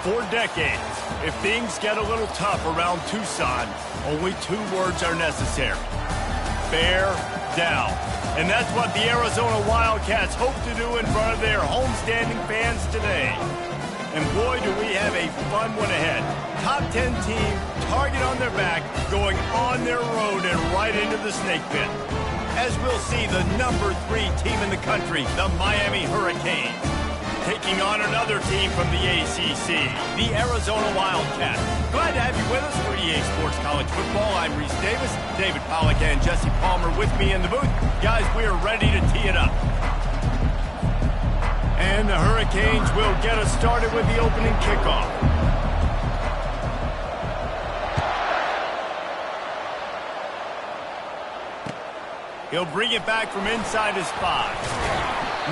For decades, if things get a little tough around Tucson, only 2 words are necessary. Bear down. And that's what the Arizona Wildcats hope to do in front of their homestanding fans today. And boy, do we have a fun one ahead. Top 10 team, target on their back, going on their road and right into the snake pit. As we'll see, the number 3 team in the country, the Miami Hurricanes, taking on another team from the ACC, the Arizona Wildcats. Glad to have you with us for EA Sports College Football. I'm Reese Davis, David Pollack and Jesse Palmer with me in the booth. Guys, we are ready to tee it up. And the Hurricanes will get us started with the opening kickoff. He'll bring it back from inside his 5.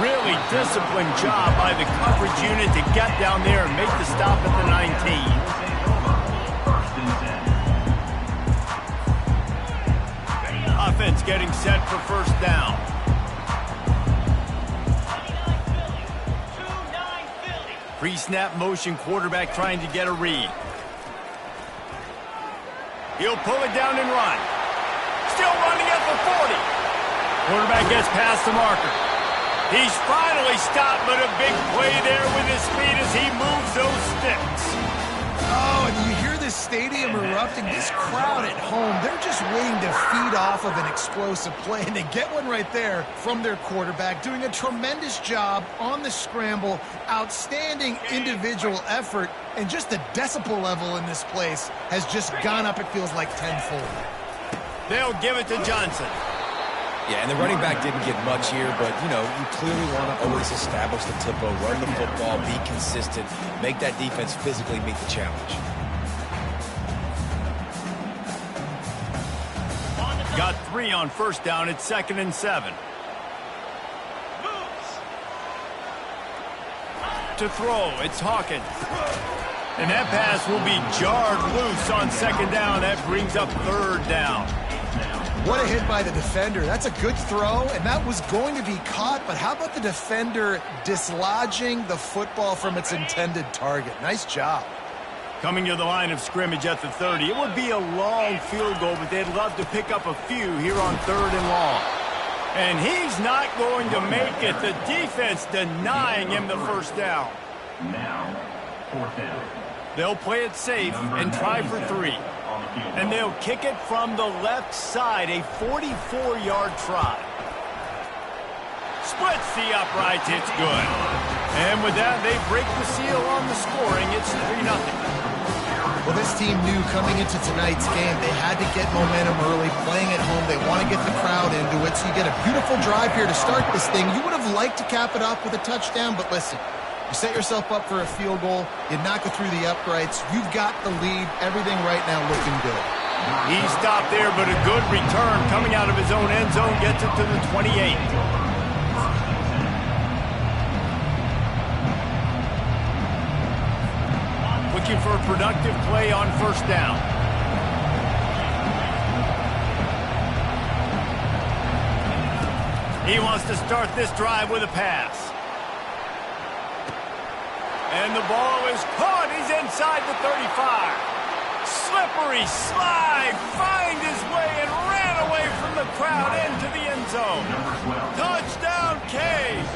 Really disciplined job by the coverage unit to get down there and make the stop at the 19. Offense getting set for first down. Pre-snap motion, quarterback trying to get a read. He'll pull it down and run. Still running at the 40. Quarterback gets past the marker. He's finally stopped, but a big play there with his speed as he moves those sticks. Oh, and you hear this stadium erupting. This crowd at home, they're just waiting to feed off of an explosive play, and they get one right there from their quarterback, doing a tremendous job on the scramble. Outstanding individual effort, and just the decibel level in this place has just gone up, it feels like, tenfold. They'll give it to Johnson. Yeah, and the running back didn't get much here, but, you know, you clearly want to always establish the tempo, run the football, be consistent, make that defense physically meet the challenge. Got 3 on first down. It's 2nd and 7. To throw, it's Hawkins. And that pass will be jarred loose on 2nd down. That brings up 3rd down. What a hit by the defender. That's a good throw, and that was going to be caught, but how about the defender dislodging the football from its intended target? Nice job. Coming to the line of scrimmage at the 30. It would be a long field goal, but they'd love to pick up a few here on 3rd and long. And he's not going to make it. The defense denying him the first down. Now, 4th down. They'll play it safe and try for 3. And they'll kick it from the left side, a 44-yard try. Splits the uprights, it's good. And with that, they break the seal on the scoring. It's 3-0. Well, this team knew coming into tonight's game they had to get momentum early, playing at home. They want to get the crowd into it, so you get a beautiful drive here to start this thing. You would have liked to cap it off with a touchdown, but listen, you set yourself up for a field goal, you knock it through the uprights, you've got the lead, everything right now looking good. He stopped there, but a good return coming out of his own end zone gets it to the 28. Looking for a productive play on first down. He wants to start this drive with a pass. And the ball is caught. He's inside the 35. Slippery slide. Find his way and ran away from the crowd into the end zone. Touchdown, Canes.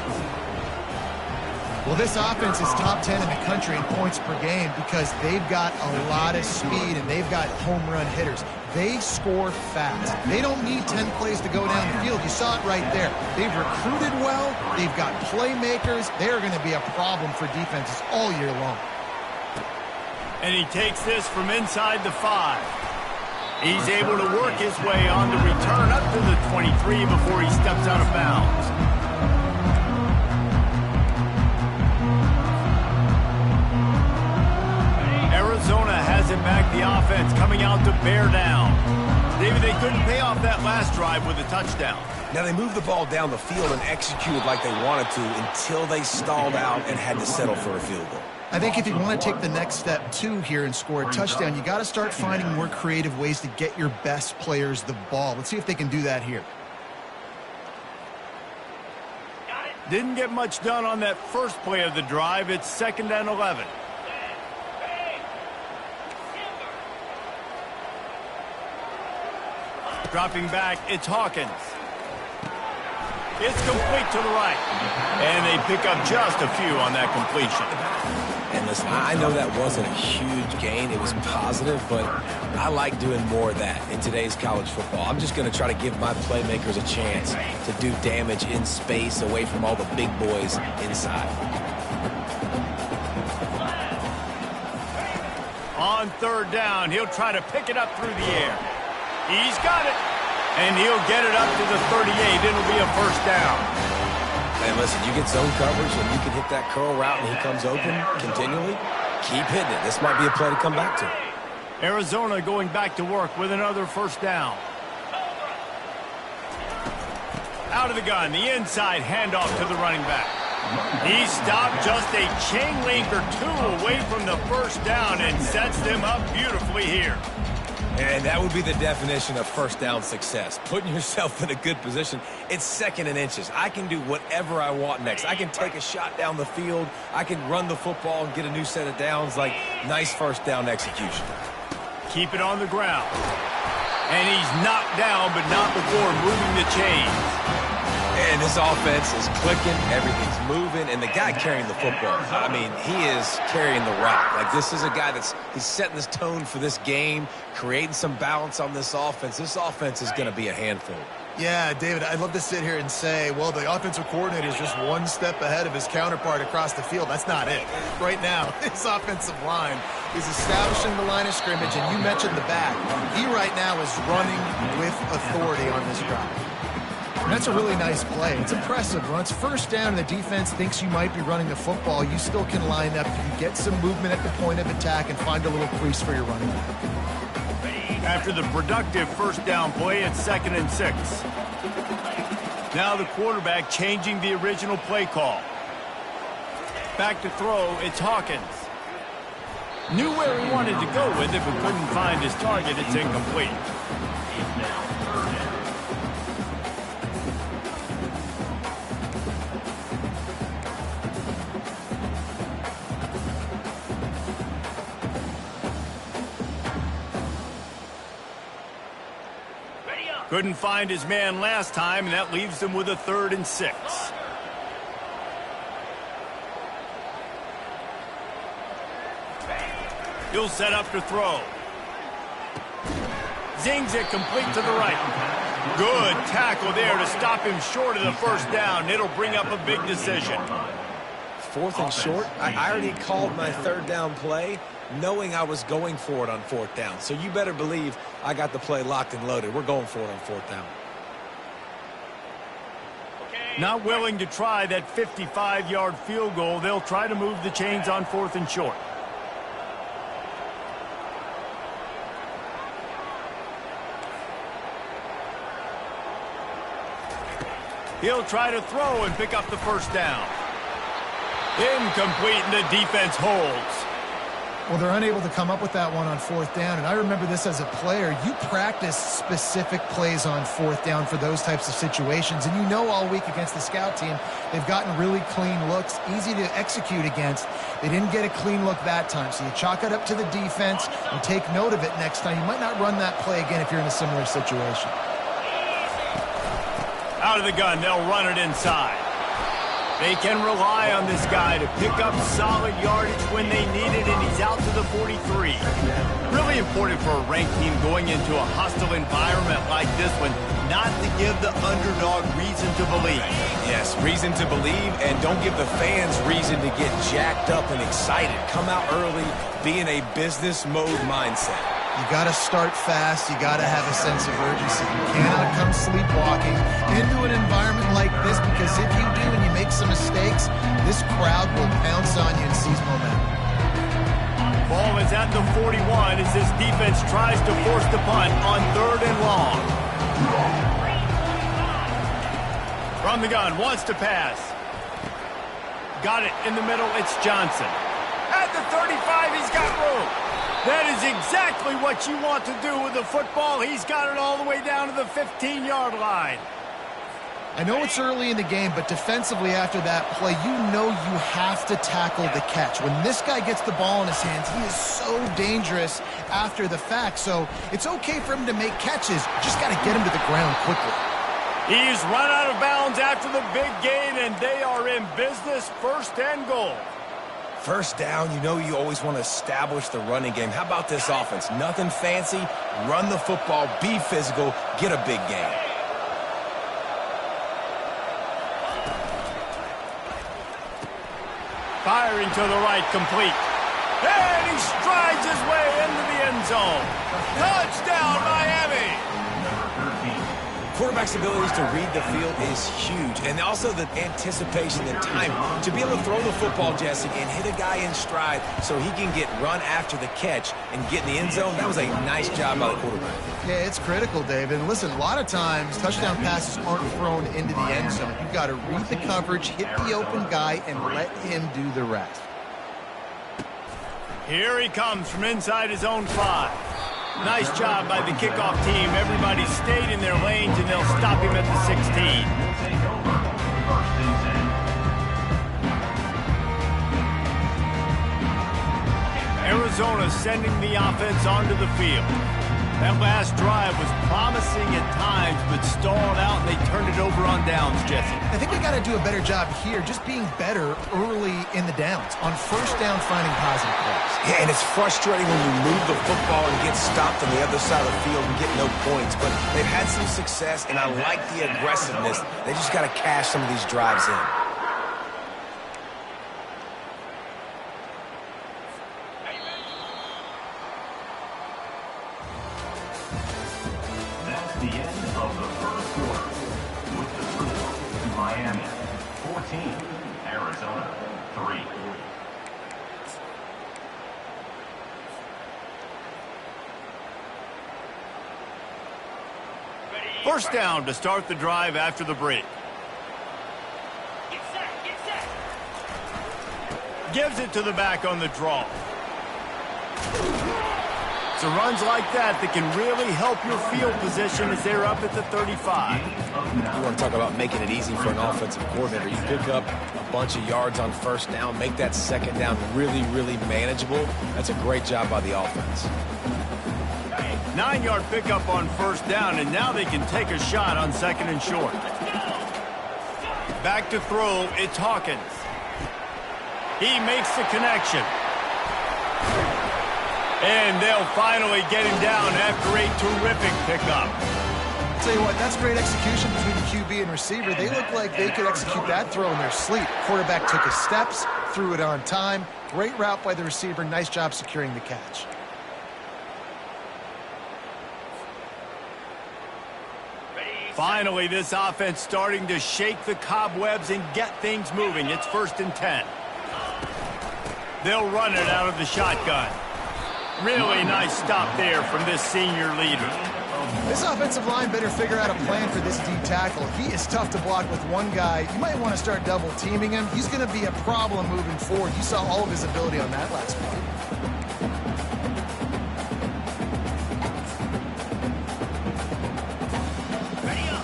Well, this offense is top 10 in the country in points per game because they've got a lot of speed and they've got home run hitters. They score fast. They don't need 10 plays to go down the field. You saw it right there. They've recruited well. They've got playmakers. They're going to be a problem for defenses all year long. And he takes this from inside the 5. He's able to work his way on the return up to the 23 before he steps out of bounds. Arizona has it back, the offense coming out to bear down. David, they couldn't pay off that last drive with a touchdown. Now, they moved the ball down the field and executed like they wanted to until they stalled out and had to settle for a field goal. I think if you want to take the next step, too, here and score a touchdown, you got to start finding more creative ways to get your best players the ball. Let's see if they can do that here. Didn't get much done on that first play of the drive. It's 2nd and 11. Dropping back, it's Hawkins. It's complete to the right. And they pick up just a few on that completion. And listen, I know that wasn't a huge gain. It was positive, but I like doing more of that in today's college football. I'm just going to try to give my playmakers a chance to do damage in space away from all the big boys inside. On third down, he'll try to pick it up through the air. He's got it. And he'll get it up to the 38. It'll be a first down. And listen, you get zone coverage and you can hit that curl route and he comes open continually. Keep hitting it. This might be a play to come back to. Arizona going back to work with another first down. Out of the gun, the inside handoff to the running back. He stopped just a chain link or two away from the first down and sets them up beautifully here. And that would be the definition of first down success. Putting yourself in a good position. It's second and inches. I can do whatever I want next. I can take a shot down the field. I can run the football and get a new set of downs. Like, nice first down execution. Keep it on the ground. And he's knocked down, but not before moving the chains. And this offense is clicking, everything's moving, and the guy carrying the football, I mean, he is carrying the rock. Like, this is a guy he's setting this tone for this game, creating some balance on this offense. This offense is going to be a handful. Yeah, David, I'd love to sit here and say, well, the offensive coordinator is just one step ahead of his counterpart across the field. That's not it. Right now, his offensive line is establishing the line of scrimmage, and you mentioned the back. He right now is running with authority on this drive. And that's a really nice play. It's impressive. When it's first down and the defense thinks you might be running the football, you still can line up. You can get some movement at the point of attack and find a little crease for your running back. After the productive first down play, it's 2nd and 6. Now the quarterback changing the original play call. Back to throw, it's Hawkins. Knew where he wanted to go with it, but couldn't find his target. It's incomplete. Couldn't find his man last time, and that leaves them with a 3rd and 6. He'll set up to throw. Zings it complete to the right. Good tackle there to stop him short of the first down. It'll bring up a big decision. 4th and short? I already called my 3rd down play, knowing I was going for it on 4th down. So you better believe I got the play locked and loaded. We're going for it on 4th down. Not willing to try that 55-yard field goal. They'll try to move the chains on 4th and short. He'll try to throw and pick up the first down. Incomplete, and the defense holds. Well, they're unable to come up with that one on 4th down, and I remember this as a player. You practice specific plays on 4th down for those types of situations, and you know all week against the scout team, they've gotten really clean looks, easy to execute against. They didn't get a clean look that time, so you chalk it up to the defense and take note of it next time. You might not run that play again if you're in a similar situation. Out of the gun, they'll run it inside. They can rely on this guy to pick up solid yardage when they need it, and he's out to the 43. Really important for a ranked team going into a hostile environment like this one, not to give the underdog reason to believe. Yes, reason to believe, and don't give the fans reason to get jacked up and excited. Come out early, be in a business mode mindset. You got to start fast. You got to have a sense of urgency. You cannot come sleepwalking into an environment like this, because if you do and you make some mistakes, this crowd will pounce on you and seize momentum. Ball is at the 41 as this defense tries to force the punt on 3rd and long. From the gun, wants to pass. Got it in the middle, it's Johnson. At the 35, he's got room. That is exactly what you want to do with the football. He's got it all the way down to the 15-yard line. I know it's early in the game, but defensively after that play, you know you have to tackle the catch. When this guy gets the ball in his hands, he is so dangerous after the fact. So it's okay for him to make catches. Just got to get him to the ground quickly. He's run out of bounds after the big gain, and they are in business. 1st and goal. First down, you know you always want to establish the running game. How about this offense? Nothing fancy. Run the football, be physical, get a big gain. Firing to the right, complete. And he strides his way into the end zone. Touchdown, Miami! Quarterback's abilities to read the field is huge, and also the anticipation and time to be able to throw the football, Jesse, and hit a guy in stride so he can get run after the catch and get in the end zone. That was a nice job by the quarterback. Yeah, it's critical, David. And listen, a lot of times touchdown passes aren't thrown into the end zone. You've got to read the coverage, hit the open guy, and let him do the rest. Here he comes from inside his own 5. Nice job by the kickoff team. Everybody stayed in their lanes, and they'll stop him at the 16. Arizona sending the offense onto the field. That last drive was promising at times, but stalled out, and they turned it over on downs, Jesse. I think we got to do a better job here, just being better early in the downs, on 1st down, finding positive plays. Yeah, and it's frustrating when you move the football and get stopped on the other side of the field and get no points, but they've had some success, and I like the aggressiveness. They just got to cash some of these drives in. The end of the 1st quarter with the score Miami 14, Arizona 3. First down to start the drive after the break. Gives it to the back on the draw. So runs like that can really help your field position as they're up at the 35. You want to talk about making it easy for an offensive coordinator. You pick up a bunch of yards on 1st down, make that 2nd down really, really manageable. That's a great job by the offense. 9-yard pickup on 1st down, and now they can take a shot on 2nd and short. Back to throw, it's Hawkins. He makes the connection. And they'll finally get him down after a terrific pickup. Tell you what, that's great execution between the QB and receiver. They look like they could execute that throw in their sleep. Quarterback took his steps, threw it on time. Great route by the receiver. Nice job securing the catch. Finally, this offense starting to shake the cobwebs and get things moving. It's 1st and 10. They'll run it out of the shotgun. Really nice stop there from this senior leader. This offensive line better figure out a plan for this D tackle. He is tough to block with one guy. You might want to start double teaming him. He's going to be a problem moving forward. You saw all of his ability on that last play.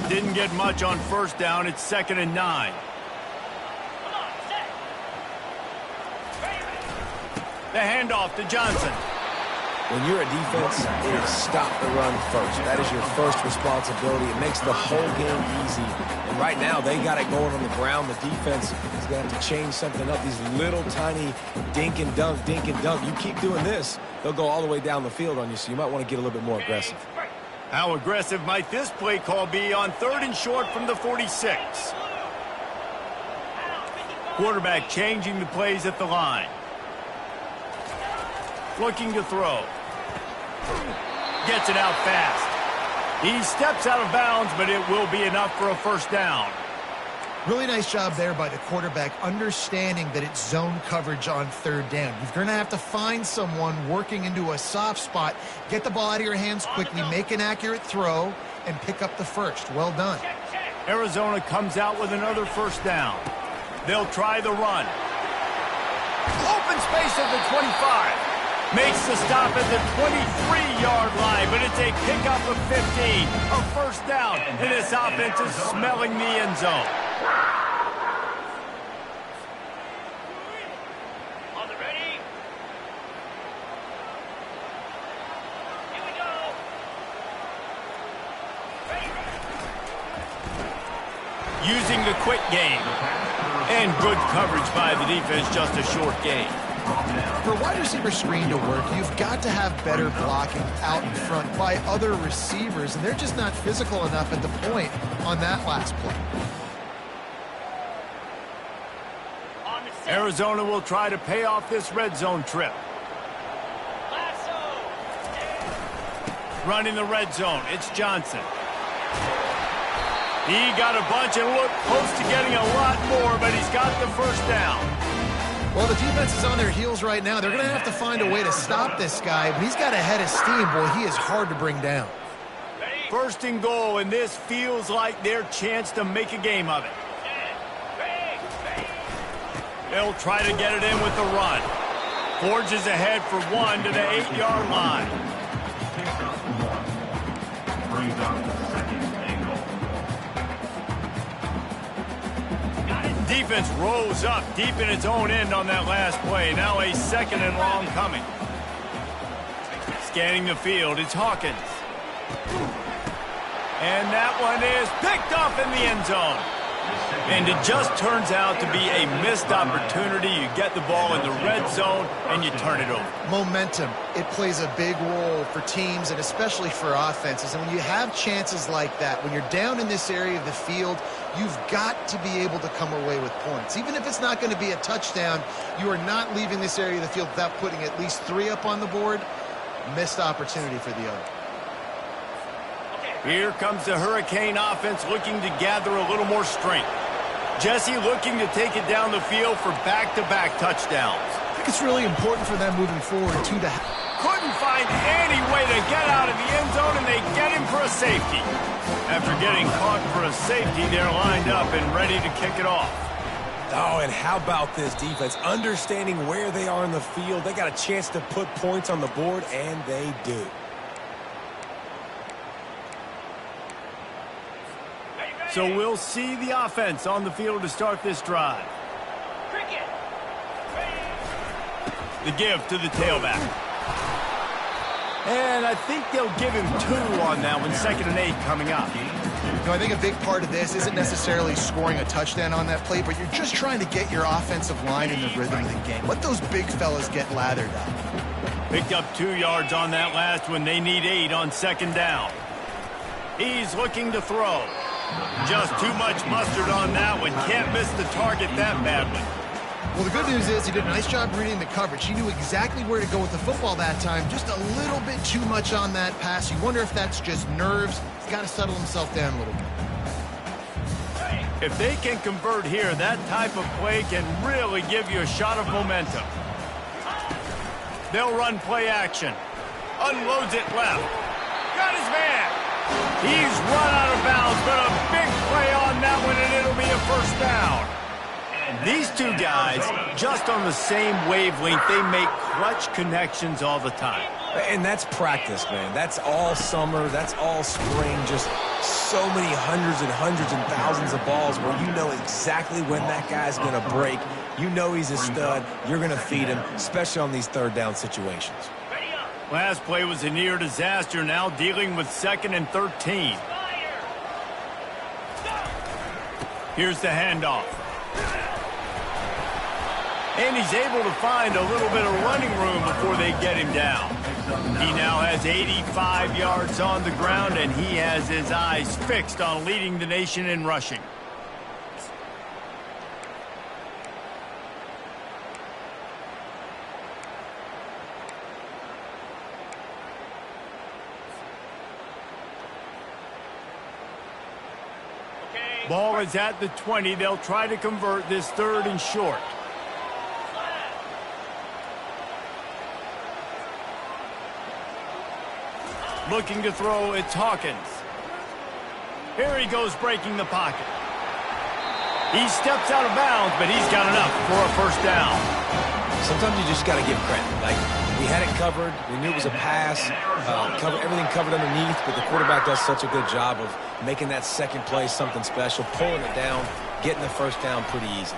Didn't get much on 1st down. It's 2nd and 9. The handoff to Johnson. When you're a defense, it is stop the run first. That is your first responsibility. It makes the whole game easy. And right now, they got it going on the ground. The defense is going to have to change something up. These little tiny dink and dunk, dink and dunk. You keep doing this, they'll go all the way down the field on you, so you might want to get a little bit more aggressive. How aggressive might this play call be on 3rd and short from the 46? Quarterback changing the plays at the line. Looking to throw. Gets it out fast. He steps out of bounds, but it will be enough for a 1st down. Really nice job there by the quarterback, understanding that it's zone coverage on 3rd down. You're going to have to find someone working into a soft spot, get the ball out of your hands quickly, make an accurate throw, and pick up the 1st. Well done. Arizona comes out with another 1st down. They'll try the run. Open space at the 25. Makes the stop at the 23-yard line, but it's a pickup of 15. A first down, and this offense is smelling the end zone. On the ready. Here we go. Ready. Using the quick game. And good coverage by the defense, just a short gain. For a wide receiver screen to work, you've got to have better blocking out in front by other receivers, and they're just not physical enough at the point on that last play. On the set. Arizona will try to pay off this red zone trip. Lasso. Running the red zone, it's Johnson. He got a bunch and looked close to getting a lot more, but he's got the first down. Well, the defense is on their heels right now. They're going to have to find a way to stop this guy, but he's got a head of steam. Boy, he is hard to bring down. First and goal, and this feels like their chance to make a game of it. They'll try to get it in with the run. Forges ahead for one to the 8-yard line. Brings up the second angle. Defense rolls up deep in its own end on that last play. Now a second and long coming. Scanning the field, it's Hawkins. And that one is picked off in the end zone. And it just turns out to be a missed opportunity. You get the ball in the red zone, and you turn it over. Momentum, it plays a big role for teams and especially for offenses. And when you have chances like that, when you're down in this area of the field, you've got to be able to come away with points. Even if it's not going to be a touchdown, you are not leaving this area of the field without putting at least 3 up on the board. Missed opportunity for the other. Here comes the Hurricane offense looking to gather a little more strength. Jesse looking to take it down the field for back-to-back touchdowns. I think it's really important for them moving forward, too, to Couldn't find any way to get out of the end zone, and they get him for a safety. After getting caught for a safety, they're lined up and ready to kick it off. Oh, and how about this defense? Understanding where they are in the field. They got a chance to put points on the board, and they do. So we'll see the offense on the field to start this drive. Cricket. The give to the tailback. And I think they'll give him 2 on that one, 2nd and 8 coming up. I think a big part of this isn't necessarily scoring a touchdown on that play, but you're just trying to get your offensive line in the rhythm of the game. Let those big fellas get lathered up. Picked up 2 yards on that last one. They need 8 on 2nd down. He's looking to throw. Just too much mustard on that one. Can't miss the target that badly. Well, the good news is he did a nice job reading the coverage. He knew exactly where to go with the football that time. Just a little bit too much on that pass. You wonder if that's just nerves. He's got to settle himself down a little bit. If they can convert here, that type of play can really give you a shot of momentum. They'll run play action. Unloads it left. Got his man. He's run out of bounds, but a big play on that one, and it'll be a first down. These two guys, just on the same wavelength, they make clutch connections all the time. And that's practice, man. That's all summer. That's all spring. Just so many hundreds and thousands of balls where you know exactly when that guy's going to break. You know he's a stud. You're going to feed him, especially on these 3rd down situations. Last play was a near disaster, now dealing with 2nd and 13. Here's the handoff. And he's able to find a little bit of running room before they get him down. He now has 85 yards on the ground, and he has his eyes fixed on leading the nation in rushing. Ball is at the 20. They'll try to convert this 3rd and short. Looking to throw, it's Hawkins. Here he goes breaking the pocket. He steps out of bounds, but he's got enough for a first down. Sometimes you just got to give credit. Like, we had it covered. We knew it was a pass. Everything covered underneath, but the quarterback does such a good job of making that second play something special, pulling it down, getting the first down pretty easy.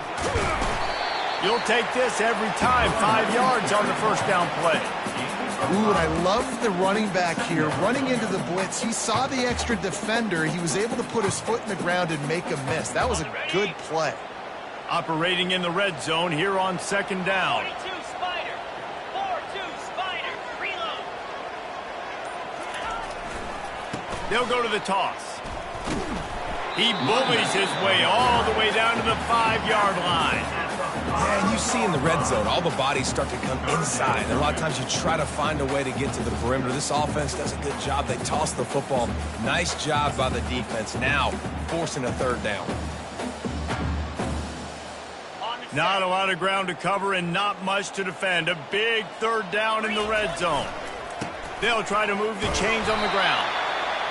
You'll take this every time. 5 yards on the first down play. Ooh, and I love the running back here. Running into the blitz, he saw the extra defender. He was able to put his foot in the ground and make a miss. That was a good play. Operating in the red zone here on second down. 42 Spider. 4-2 Spider. Reload. They'll go to the toss. He bullies his way all the way down to the 5-yard line. Yeah, and you see in the red zone, all the bodies start to come inside. And a lot of times you try to find a way to get to the perimeter. This offense does a good job. They toss the football. Nice job by the defense. Now forcing a third down. Not a lot of ground to cover and not much to defend. A big third down in the red zone. They'll try to move the chains on the ground.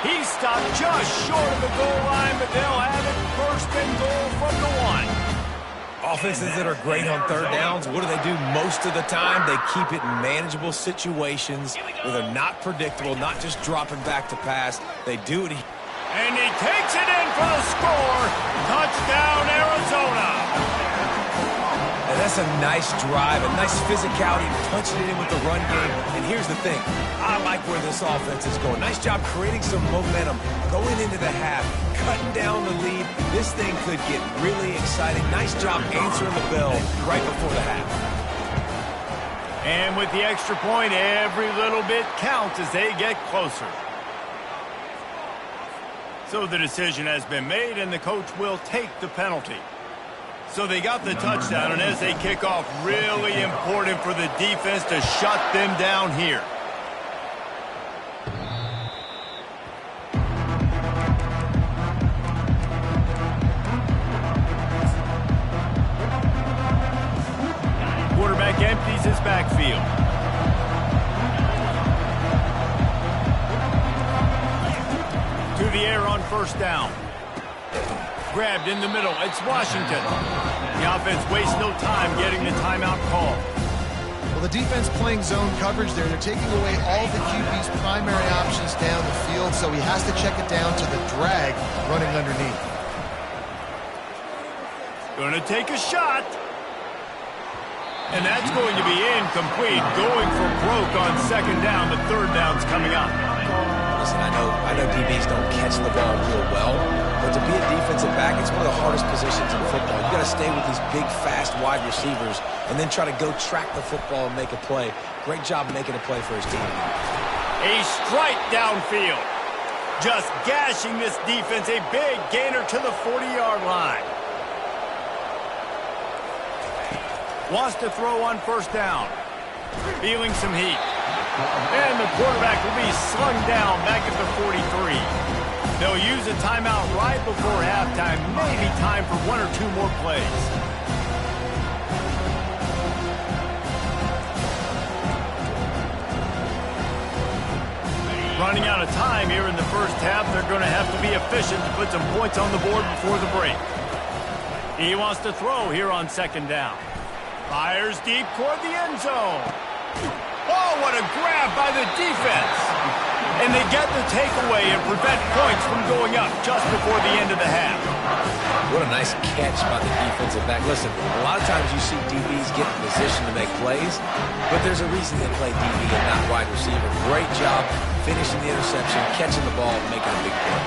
He stopped just short of the goal line, but they'll have it first and goal from the 1. Offenses that are great on third downs, what do? Most of the time? They keep it in manageable situations where they're not predictable, not just dropping back to pass. They do it. And he takes it in for the score. Touchdown, Arizona. And that's a nice drive, a nice physicality, punching it in with the run game. And here's the thing. I like where this offense is going. Nice job creating some momentum, going into the half, cutting down the lead. This thing could get really exciting. Nice job answering the bell right before the half. And with the extra point, every little bit counts as they get closer. So the decision has been made, and the coach will take the penalty. So they got the touchdown, and as they kick off, really important for the defense to shut them down here. Quarterback empties his backfield. To the air on first down. Grabbed in the middle. It's Washington. The offense wastes no time getting the timeout call. Well, the defense playing zone coverage there. They're taking away all the QB's primary options down the field, so he has to check it down to the drag running underneath. Going to take a shot. And that's going to be incomplete. Going for broke on second down. The third down's coming up. Listen, I know DBs don't catch the ball real well, but to be a defensive back, it's one of the hardest positions in football. You've got to stay with these big, fast wide receivers and then try to go track the football and make a play. Great job making a play for his team. A strike downfield. Just gashing this defense. A big gainer to the 40-yard line. Wants to throw on first down. Feeling some heat. And the quarterback will be slung down back at the 43. They'll use a timeout right before halftime. Maybe time for one or two more plays. Running out of time here in the first half. They're going to have to be efficient to put some points on the board before the break. He wants to throw here on second down. Fires deep toward the end zone. Oh, what a grab by the defense. And they get the takeaway and prevent points from going up just before the end of the half. What a nice catch by the defensive back. Listen, a lot of times you see DBs get in position to make plays, but there's a reason they play DB and not wide receiver. Great job finishing the interception, catching the ball, and making a big play.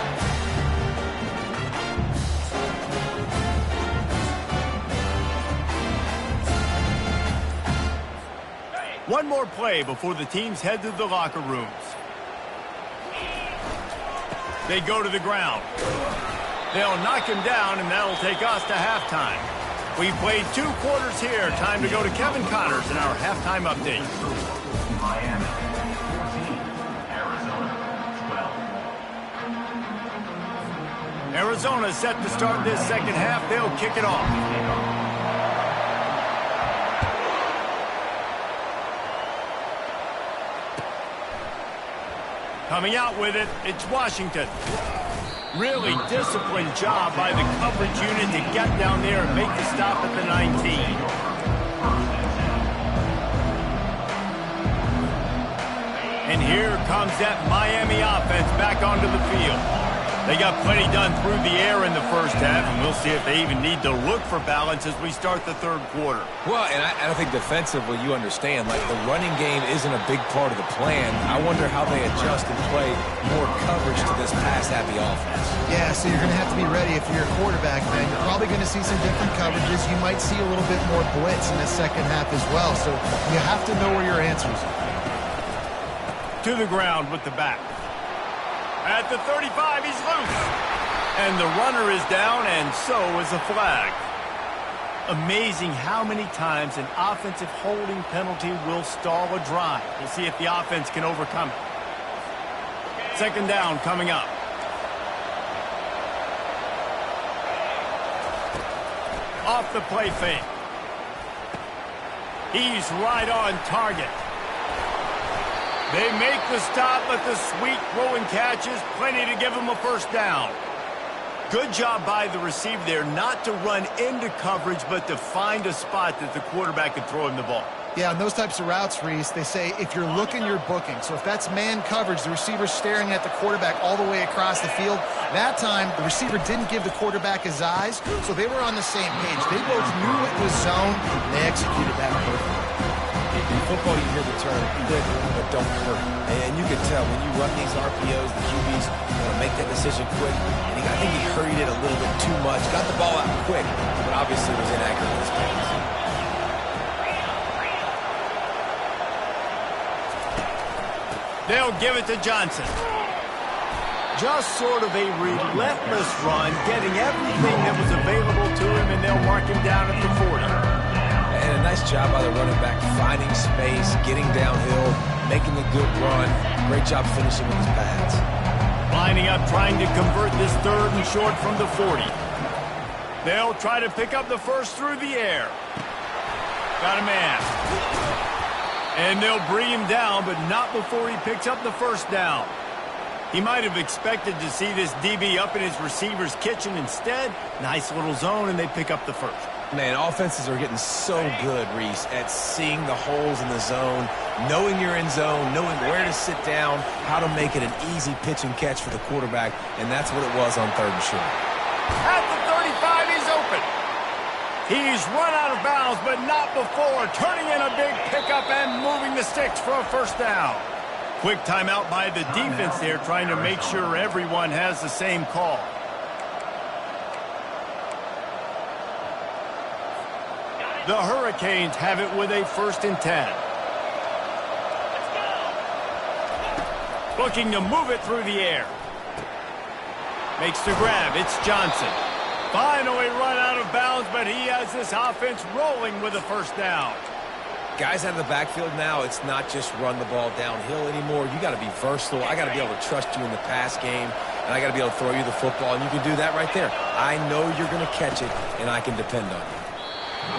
One more play before the teams head to the locker rooms. They go to the ground. They'll knock him down, and that'll take us to halftime. We've played 2 quarters here. Time to go to Kevin Connors in our halftime update. Miami, 14. Arizona, 12. Arizona set to start this second half. They'll kick it off. Coming out with it, it's Washington. Really disciplined job by the coverage unit to get down there and make the stop at the 19. And here comes that Miami offense back onto the field. They got plenty done through the air in the first half, and we'll see if they even need to look for balance as we start the third quarter. Well, and I think defensively, you understand, like the running game isn't a big part of the plan. I wonder how they adjust and play more coverage to this pass-happy offense. Yeah, so you're going to have to be ready if you're a quarterback, man. You're probably going to see some different coverages. You might see a little bit more blitz in the second half as well, so you have to know where your answers are. To the ground with the back. At the 35, he's loose. And the runner is down, and so is a flag. Amazing how many times an offensive holding penalty will stall a drive. We'll see if the offense can overcome it. Second down coming up. Off the play fake. He's right on target. They make the stop, but the sweet throwing catch is plenty to give him a first down. Good job by the receiver there not to run into coverage, but to find a spot that the quarterback can throw him the ball. Yeah, on those types of routes, Reese, they say if you're looking, you're booking. So if that's man coverage, the receiver's staring at the quarterback all the way across the field. That time, the receiver didn't give the quarterback his eyes, so they were on the same page. They both knew it was zone, and they executed that perfectly. In football, you hear the term, quick, but don't hurt. And you can tell when you run these RPOs, the QBs want to make that decision quick. And I think he hurried it a little bit too much. Got the ball out quick, but obviously was inaccurate in his pass. They'll give it to Johnson. Just sort of a relentless run, getting everything that was available to him, and they'll mark him down at the 40. And a nice job by the running back, finding space, getting downhill, making a good run. Great job finishing with his pads. Lining up, trying to convert this third and short from the 40. They'll try to pick up the first through the air. Got a man. And they'll bring him down, but not before he picks up the first down. He might have expected to see this DB up in his receiver's kitchen. Instead, nice little zone, and they pick up the first. Man, offenses are getting so good, Reese, at seeing the holes in the zone, knowing you're in zone, knowing where to sit down, how to make it an easy pitch and catch for the quarterback, and that's what it was on third and short. At the 35, he's open. He's run out of bounds, but not before turning in a big pickup and moving the sticks for a first down. Quick timeout by the defense there, trying to make sure everyone has the same call. The Hurricanes have it with a 1st and 10. Looking to move it through the air. Makes the grab. It's Johnson. Finally run out of bounds, but he has this offense rolling with a first down. Guys out of the backfield now, it's not just run the ball downhill anymore. You got to be versatile. I got to be able to trust you in the pass game, and I got to be able to throw you the football, and you can do that right there. I know you're going to catch it, and I can depend on you.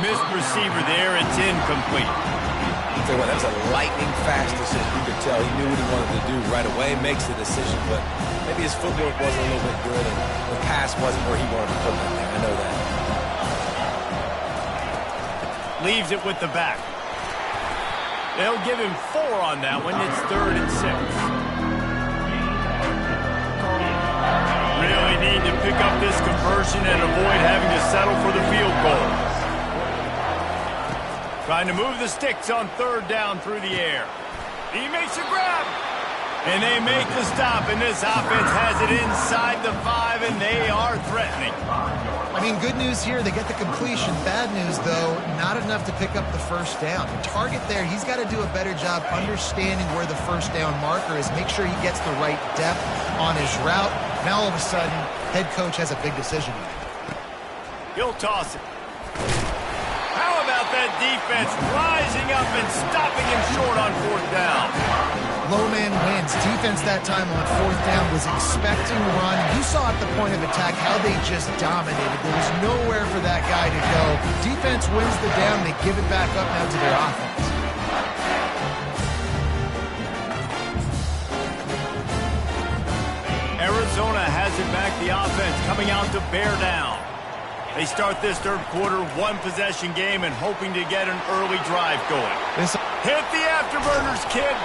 Missed receiver there. It's incomplete. I'll tell you what, that's a lightning-fast decision. You could tell he knew what he wanted to do right away, makes the decision, but maybe his footwork wasn't a little bit good, and the pass wasn't where he wanted to put it there. I know that. Leaves it with the back. They'll give him 4 on that one. It's 3rd and 6. Really need to pick up this conversion and avoid having to settle for the field goal. Trying to move the sticks on 3rd down through the air. He makes a grab. And they make the stop, and this offense has it inside the 5, and they are threatening. I mean, good news here, they get the completion. Bad news, though, not enough to pick up the first down. The target there, he's got to do a better job understanding where the first down marker is, make sure he gets the right depth on his route. Now, all of a sudden, head coach has a big decision. He'll toss it. How about that defense rising up and stopping him short on 4th down? Low man wins. Defense that time on 4th down was expecting run. You saw at the point of attack how they just dominated. There was nowhere for that guy to go. Defense wins the down. They give it back up now to their offense. Arizona has it back. The offense coming out to bear down. They start this third quarter, 1-possession game, and hoping to get an early drive going. Hit the afterburners, kid.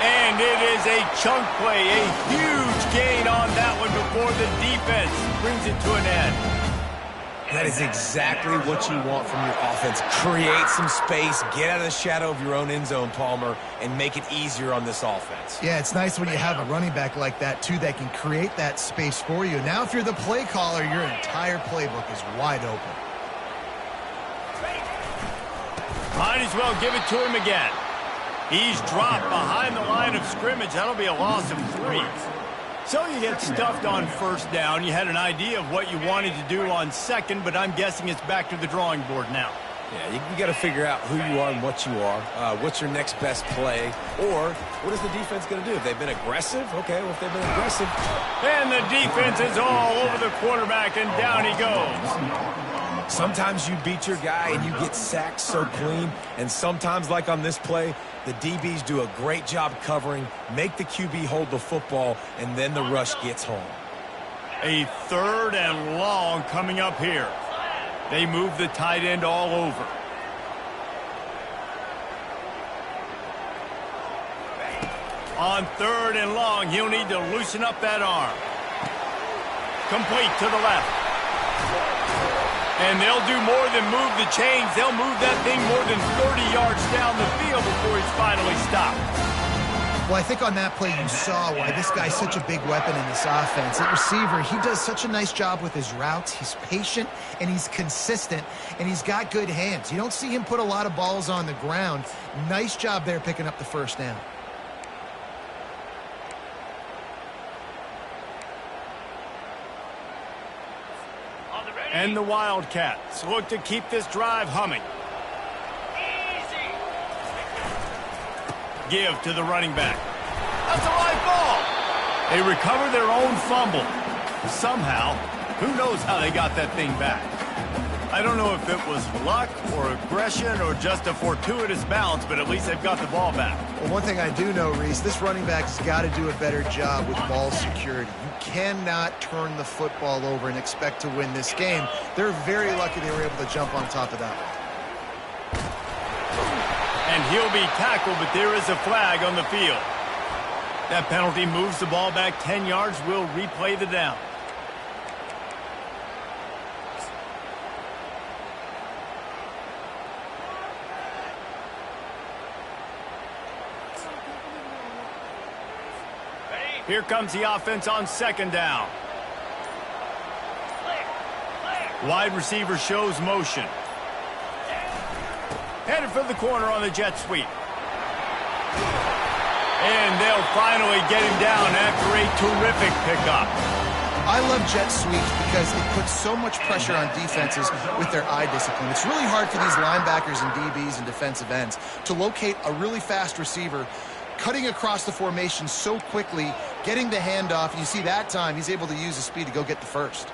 And it is a chunk play, a huge gain on that one before the defense brings it to an end. That is exactly what you want from your offense. Create some space, get out of the shadow of your own end zone, Palmer, and make it easier on this offense. Yeah, it's nice when you have a running back like that, too, that can create that space for you. Now, if you're the play caller, your entire playbook is wide open. Might as well give it to him again. He's dropped behind the line of scrimmage. That'll be a loss of 3. So you get stuffed on first down. You had an idea of what you wanted to do on second, but I'm guessing it's back to the drawing board now. Yeah, you got to figure out who you are and what you are. What's your next best play? Or what is the defense going to do? If they've been aggressive, okay, well, if they've been aggressive. And the defense is all over the quarterback, and down he goes. Sometimes you beat your guy and you get sacked so clean, and sometimes, like on this play, the DBs do a great job covering, make the QB hold the football, and then the rush gets home. A 3rd and long coming up here. They move the tight end all over. On 3rd and long, he'll need to loosen up that arm. Complete to the left. And they'll do more than move the chains. They'll move that thing more than 30 yards down the field before he's finally stopped. Well, I think on that play you saw why this guy's such a big weapon in this offense. At receiver, he does such a nice job with his routes. He's patient, and he's consistent, and he's got good hands. You don't see him put a lot of balls on the ground. Nice job there picking up the first down. And the Wildcats look to keep this drive humming. Easy. Give to the running back. That's a live ball. They recover their own fumble. Somehow, who knows how they got that thing back. I don't know if it was luck or aggression or just a fortuitous bounce, but at least they've got the ball back. Well, one thing I do know, Reese, this running back's got to do a better job with ball security. You cannot turn the football over and expect to win this game. They're very lucky they were able to jump on top of that one. And he'll be tackled, but there is a flag on the field. That penalty moves the ball back 10 yards. We'll replay the down. Here comes the offense on 2nd down. Wide receiver shows motion. Headed for the corner on the jet sweep. And they'll finally get him down after a terrific pickup. I love jet sweeps because it puts so much pressure on defenses with their eye discipline. It's really hard for these linebackers and DBs and defensive ends to locate a really fast receiver cutting across the formation so quickly, getting the handoff. You see that time, he's able to use his speed to go get the first.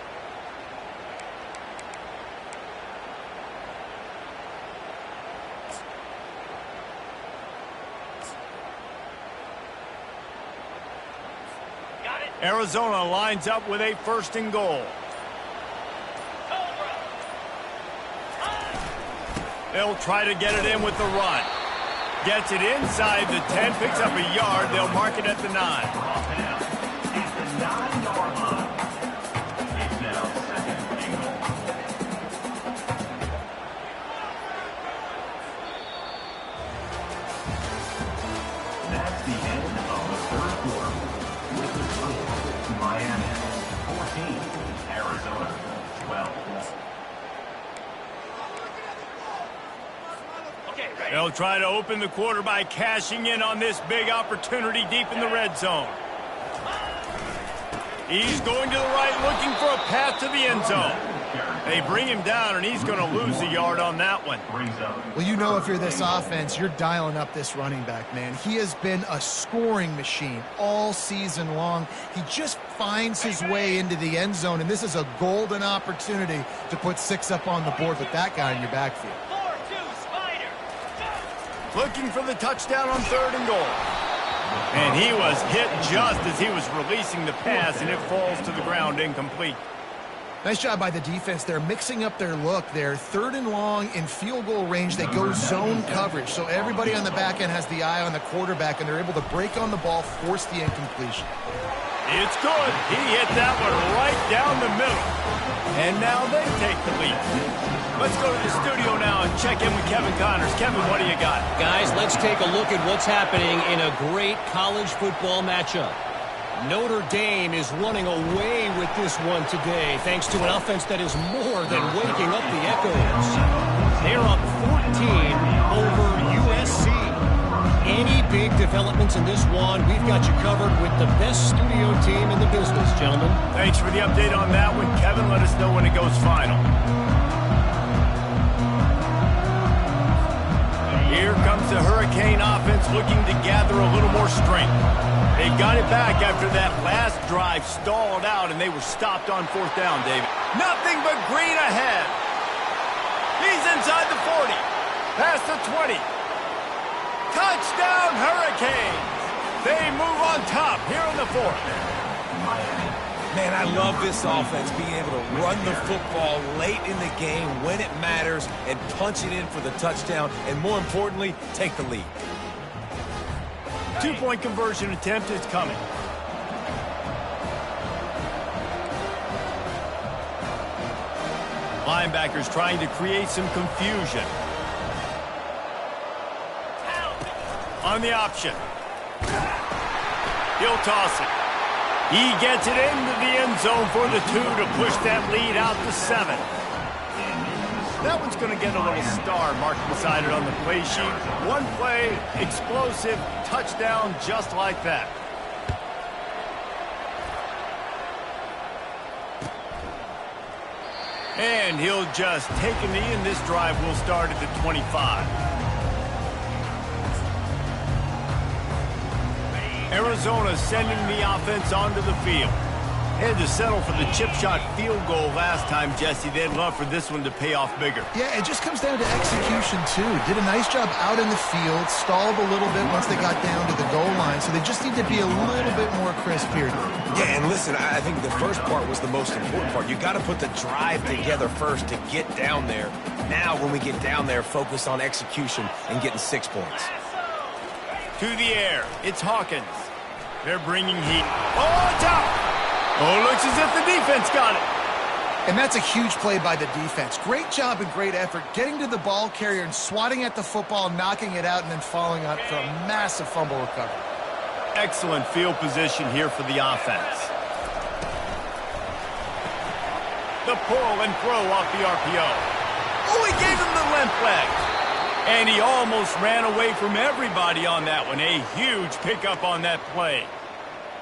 Got it. Arizona lines up with a 1st and goal. Cobra. They'll try to get it in with the run. Gets it inside the 10, picks up a yard. They'll mark it at the 9. Off down at the 9-yard line. It's now 2nd and goal. That's the end of the 3rd quarter. With the score, Miami 14, Arizona 12. Okay, ready. They'll try to open the quarter by cashing in on this big opportunity deep in the red zone. He's going to the right, looking for a path to the end zone. They bring him down, and he's going to lose a yard on that one. Well, you know if you're this offense, you're dialing up this running back, man. He has been a scoring machine all season long. He just finds his way into the end zone, and this is a golden opportunity to put 6 up on the board with that guy in your backfield. 4-2 Spider. Looking for the touchdown on 3rd and goal. And he was hit just as he was releasing the pass, and it falls to the ground incomplete. Nice job by the defense there, mixing up their look there. 3rd and long in field goal range. They go zone coverage, so everybody on the back end has the eye on the quarterback, and they're able to break on the ball, force the incompletion. It's good. He hit that one right down the middle. And now they take the lead. Let's go to the studio now and check in with Kevin Connors. Kevin, what do you got? Guys, let's take a look at what's happening in a great college football matchup. Notre Dame is running away with this one today, thanks to an offense that is more than waking up the echoes. They're up 14 over USC. Any big developments in this one, we've got you covered with the best studio team in the business, gentlemen. Thanks for the update on that one. Kevin, let us know when it goes final. Here comes the Hurricane offense looking to gather a little more strength. They got it back after that last drive stalled out, and they were stopped on 4th down, David. Nothing but green ahead. He's inside the 40. Past the 20. Touchdown, Hurricanes. They move on top here in the 4th. Man, I love this offense being able to run the football late in the game when it matters and punch it in for the touchdown, and more importantly, take the lead. 2-point conversion attempt is coming. Linebackers trying to create some confusion. On the option. He'll toss it. He gets it into the end zone for the 2 to push that lead out to 7. That one's going to get a little star marked beside it on the play sheet. One play, explosive, touchdown just like that. And he'll just take a knee, and this drive will start at the 25. Arizona sending the offense onto the field. Had to settle for the chip shot field goal last time, Jesse. They'd love for this one to pay off bigger. Yeah, it just comes down to execution, too. Did a nice job out in the field, stalled a little bit once they got down to the goal line, so they just need to be a little bit more crisp here. Yeah, and listen, I think the first part was the most important part. You got to put the drive together first to get down there. Now, when we get down there, focus on execution and getting 6 points. To the air, it's Hawkins. They're bringing heat. Oh, it's out! Oh, looks as if the defense got it. And that's a huge play by the defense. Great job and great effort getting to the ball carrier and swatting at the football, knocking it out, and then following up for a massive fumble recovery. Excellent field position here for the offense. The pull and throw off the RPO. Oh, he gave him the limp leg. And he almost ran away from everybody on that one. A huge pickup on that play.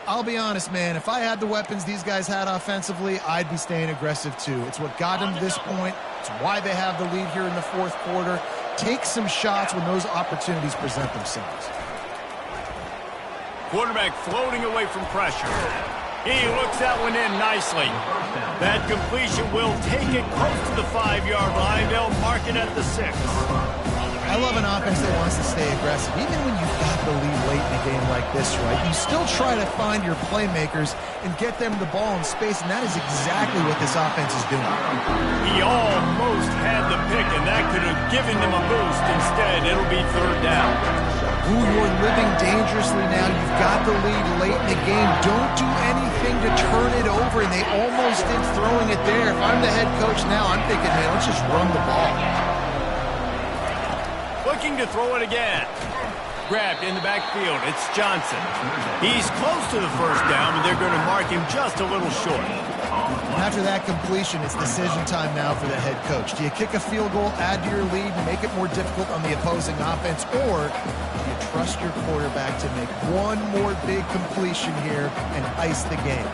I'll be honest, man, if I had the weapons these guys had offensively, I'd be staying aggressive too. It's what got them to this point. It's why they have the lead here in the 4th quarter. Take some shots when those opportunities present themselves. Quarterback floating away from pressure. He looks that one in nicely. That completion will take it close to the 5-yard line. They'll mark it at the 6. I love an offense that wants to stay aggressive. Even when you've got the lead late in a game like this, right, you still try to find your playmakers and get them the ball in space, and that is exactly what this offense is doing. He almost had the pick, and that could have given them a boost. Instead, it'll be 3rd down. Ooh, you're living dangerously now. You've got the lead late in the game. Don't do anything to turn it over, and they almost did throwing it there. If I'm the head coach now, I'm thinking, man, let's just run the ball. Looking to throw it again. Grabbed in the backfield. It's Johnson. He's close to the 1st down, but they're going to mark him just a little short. And after that completion, it's decision time now for the head coach. Do you kick a field goal, add to your lead, and make it more difficult on the opposing offense, or do you trust your quarterback to make one more big completion here and ice the game?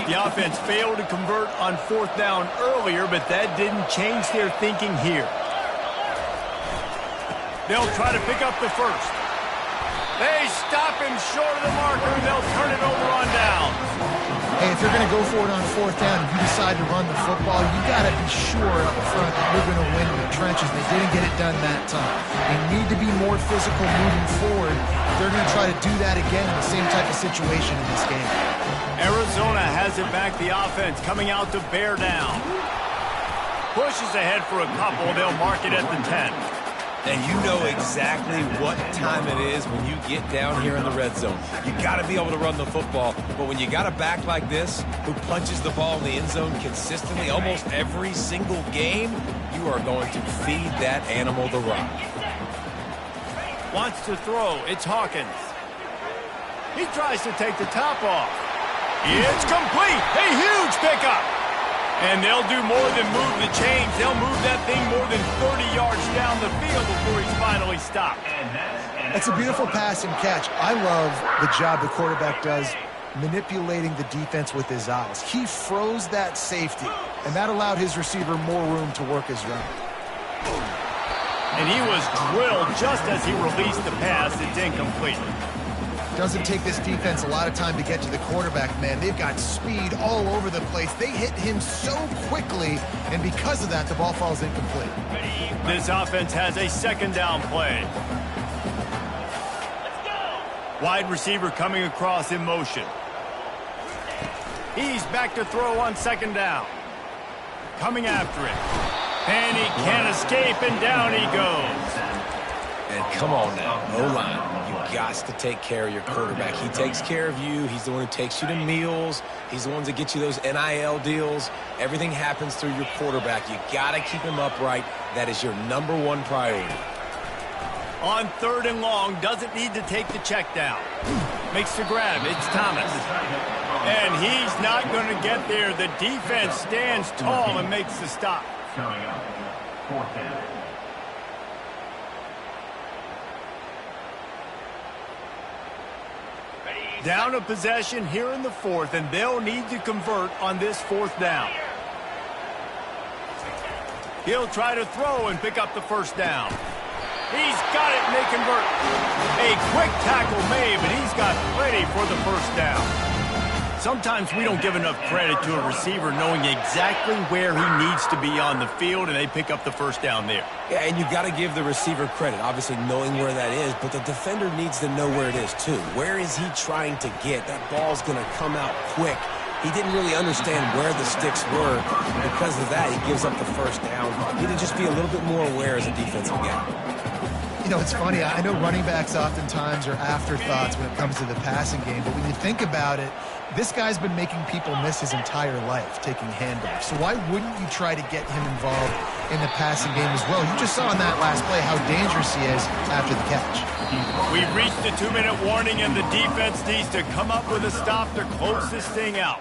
The offense failed to convert on 4th down earlier, but that didn't change their thinking here. They'll try to pick up the 1st. They stop him short of the marker, and they'll turn it over on down. Hey, if you're going to go for it on 4th down and you decide to run the football, you got to be sure up front that you're going to win in the trenches. They didn't get it done that time. They need to be more physical moving forward. They're going to try to do that again in the same type of situation in this game. Arizona has it back, the offense coming out to bear down. Pushes ahead for a couple. They'll mark it at the 10. And you know exactly what time it is when you get down here in the red zone. You got to be able to run the football, but when you got a back like this who punches the ball in the end zone consistently almost every single game, you are going to feed that animal the rock. Wants to throw. It's Hawkins. He tries to take the top off. It's complete. A huge pickup. And they'll do more than move the chains. They'll move that thing more than 30 yards down the field before he's finally stopped. That's a beautiful pass and catch. I love the job the quarterback does manipulating the defense with his eyes. He froze that safety, and that allowed his receiver more room to work his route. And he was drilled just as he released the pass. It's incomplete. Doesn't take this defense a lot of time to get to the quarterback, man. They've got speed all over the place. They hit him so quickly, and because of that, the ball falls incomplete. This offense has a 2nd down play. Wide receiver coming across in motion. He's back to throw on 2nd down. Coming after it. And he can't escape, and down he goes. And come on now, O-line, you got to take care of your quarterback. He takes care of you. He's the one who takes you to meals. He's the one that gets you those NIL deals. Everything happens through your quarterback. You got to keep him upright. That is your #1 priority. On 3rd and long, doesn't need to take the check down. Makes the grab. It's Thomas. And he's not going to get there. The defense stands tall and makes the stop. Coming up, 4th down. Down a possession here in the 4th, and they'll need to convert on this 4th down. He'll try to throw and pick up the 1st down. He's got it, and they convert. A quick tackle made, but he's got plenty for the 1st down. Sometimes we don't give enough credit to a receiver knowing exactly where he needs to be on the field, and they pick up the 1st down there. Yeah, and you got to give the receiver credit, obviously knowing where that is, but the defender needs to know where it is too. Where is he trying to get? That ball's going to come out quick. He didn't really understand where the sticks were. Because of that, he gives up the 1st down. He need to just be a little bit more aware as a defensive guy. You know, it's funny. I know running backs oftentimes are afterthoughts when it comes to the passing game, but when you think about it, this guy's been making people miss his entire life taking handoffs. So why wouldn't you try to get him involved in the passing game as well? You just saw in that last play how dangerous he is after the catch. We've reached the 2-minute warning, and the defense needs to come up with a stop to close this thing out.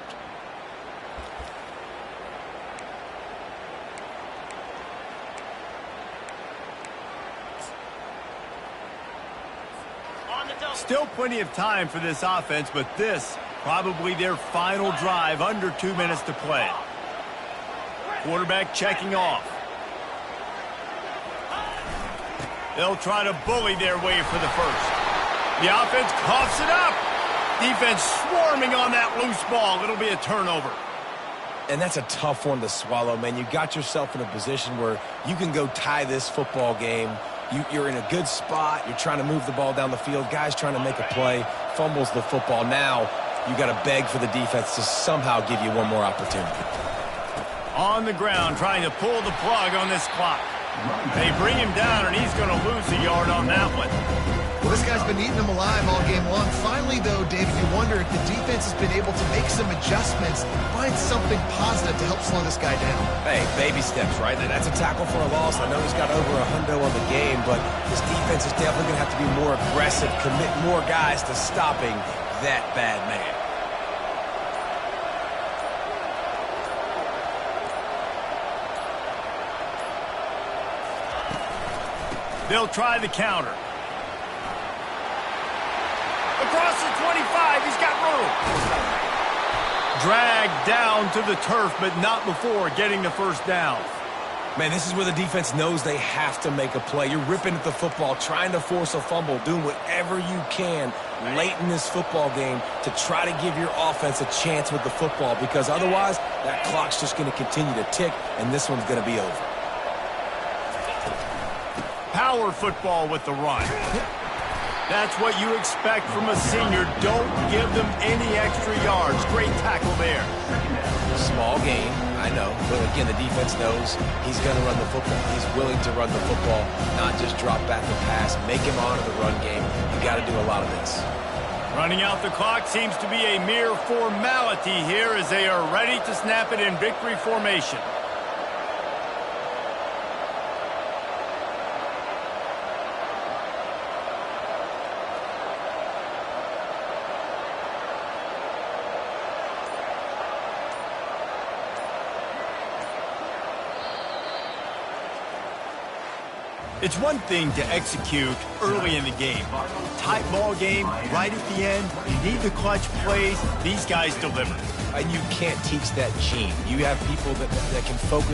Still plenty of time for this offense, but this probably their final drive, under 2 minutes to play. Quarterback checking off. They'll try to bully their way for the 1st. The offense coughs it up. Defense swarming on that loose ball. It'll be a turnover. And that's a tough one to swallow, man. You got yourself in a position where you can go tie this football game. You're in a good spot. You're trying to move the ball down the field. Guys trying to make a play. Fumbles the football. Now you got to beg for the defense to somehow give you one more opportunity. On the ground, trying to pull the plug on this clock. They bring him down, and he's going to lose a yard on that one. Well, this guy's been eating them alive all game long. Finally, though, David, you wonder if the defense has been able to make some adjustments, find something positive to help slow this guy down. Hey, baby steps, right? That's a tackle for a loss. I know he's got over a hundo on the game, but this defense is definitely going to have to be more aggressive, commit more guys to stopping that bad man. They'll try the counter. Across the 25, he's got room. Dragged down to the turf, but not before getting the 1st down. Man, this is where the defense knows they have to make a play. You're ripping at the football, trying to force a fumble, doing whatever you can late in this football game to try to give your offense a chance with the football, because otherwise that clock's just going to continue to tick, and this one's going to be over. Power football with the run. That's what you expect from a senior. Don't give them any extra yards. Great tackle there. Small gain, I know, but again, the defense knows he's going to run the football. He's willing to run the football, not just drop back and pass, make him honor the run game. You got to do a lot of this. Running out the clock seems to be a mere formality here as they are ready to snap it in victory formation. It's one thing to execute early in the game. Tight ball game, right at the end, you need the clutch plays. These guys deliver. And you can't teach that gene. You have people that can focus